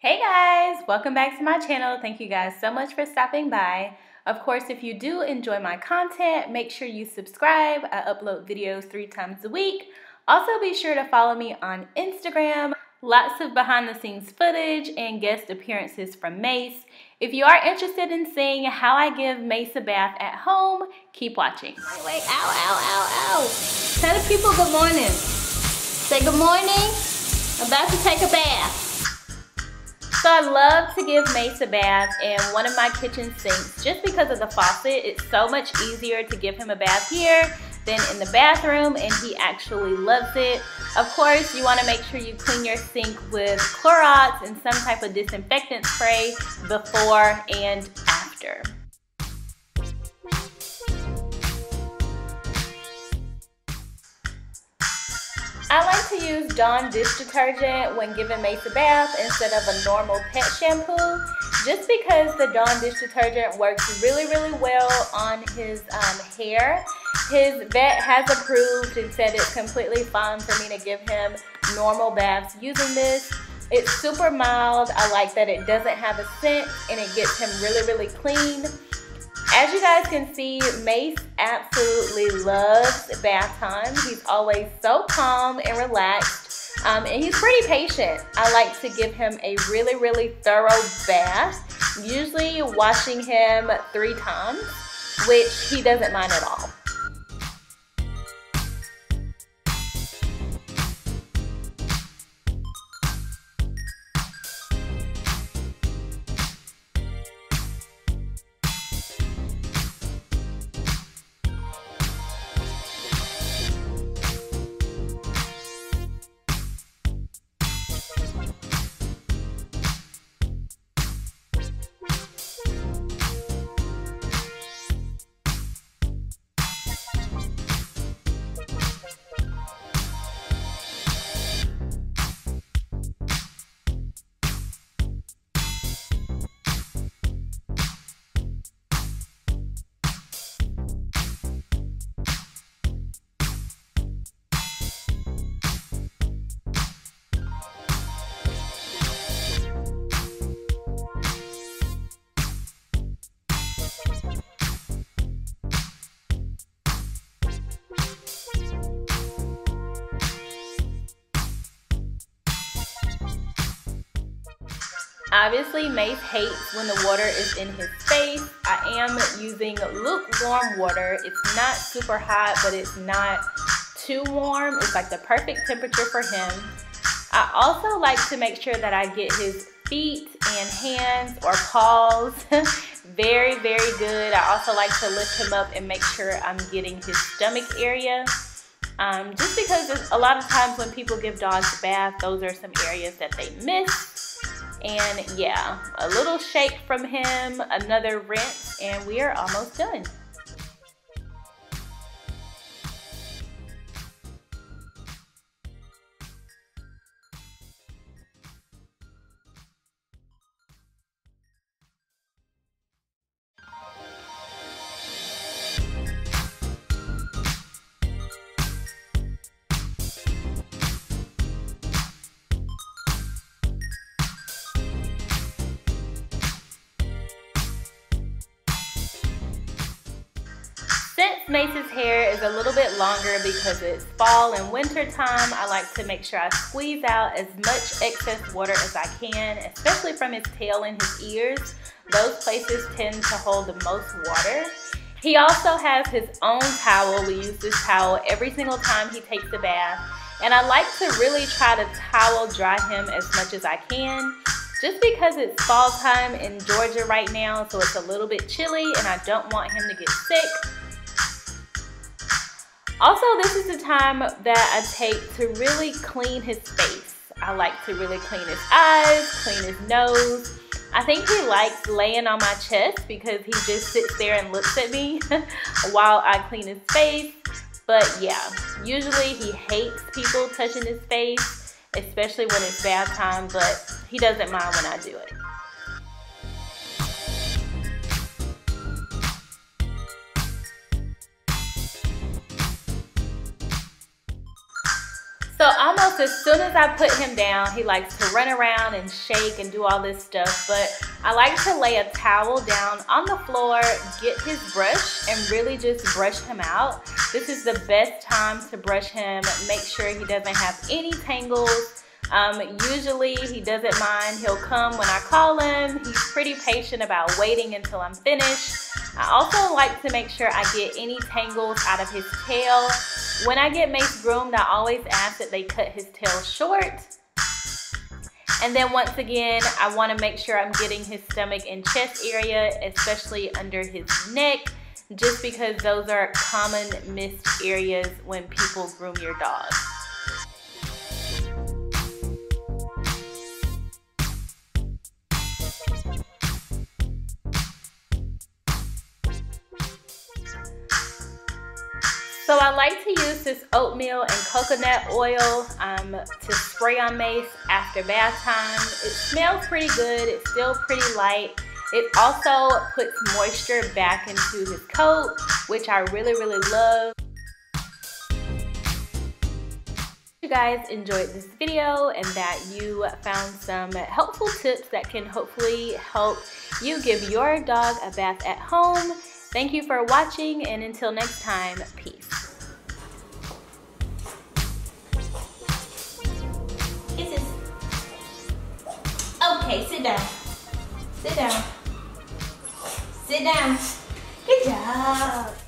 Hey guys, welcome back to my channel. Thank you guys so much for stopping by. Of course, if you do enjoy my content, make sure you subscribe. I upload videos 3 times a week. Also, be sure to follow me on Instagram. Lots of behind the scenes footage and guest appearances from Mace. If you are interested in seeing how I give Mace a bath at home, keep watching. Wait, ow. Tell the people good morning. Say good morning. I'm about to take a bath. So I love to give Mace a bath in one of my kitchen sinks just because of the faucet. It's so much easier to give him a bath here than in the bathroom, and he actually loves it. Of course, you want to make sure you clean your sink with Clorox and some type of disinfectant spray before and after. I like to use Dawn dish detergent when giving Mace a bath instead of a normal pet shampoo, just because the Dawn dish detergent works really well on his hair. His vet has approved and said it's completely fine for me to give him normal baths using this. It's super mild. I like that it doesn't have a scent and it gets him really clean. As you guys can see, Mace absolutely loves bath time. He's always so calm and relaxed, and he's pretty patient. I like to give him a really thorough bath, usually washing him 3 times, which he doesn't mind at all. Obviously, Mace hates when the water is in his face. I am using lukewarm water. It's not super hot, but it's not too warm. It's like the perfect temperature for him. I also like to make sure that I get his feet and hands or paws very good. I also like to lift him up and make sure I'm getting his stomach area. Just because a lot of times when people give dogs a bath, those are some areas that they miss. And yeah, a little shake from him, another rinse, and we are almost done. Since Mace's hair is a little bit longer because it's fall and winter time, I like to make sure I squeeze out as much excess water as I can, especially from his tail and his ears. Those places tend to hold the most water. He also has his own towel. We use this towel every single time he takes a bath. And I like to really try to towel dry him as much as I can, just because it's fall time in Georgia right now, so it's a little bit chilly and I don't want him to get sick. Also, this is the time that I take to really clean his face. I like to really clean his eyes, clean his nose. I think he likes laying on my chest because he just sits there and looks at me while I clean his face. But yeah, usually he hates people touching his face, especially when it's bath time, but he doesn't mind when I do it. So So almost as soon as I put him down, he likes to run around and shake and do all this stuff. But I like to lay a towel down on the floor, get his brush, and really just brush him out. This is the best time to brush him. Make sure he doesn't have any tangles. Usually he doesn't mind. He'll come when I call him. He's pretty patient about waiting until I'm finished. I also like to make sure I get any tangles out of his tail. When I get Mace groomed, I always ask that they cut his tail short. And then once again, I want to make sure I'm getting his stomach and chest area, especially under his neck, just because those are common missed areas when people groom your dog. So I like to use this oatmeal and coconut oil to spray on Mace after bath time. It smells pretty good. It's still pretty light. It also puts moisture back into his coat, which I really, really love. You guys enjoyed this video and that you found some helpful tips that can hopefully help you give your dog a bath at home. Thank you for watching, and until next time, peace. Okay, sit down. Sit down. Sit down. Good job.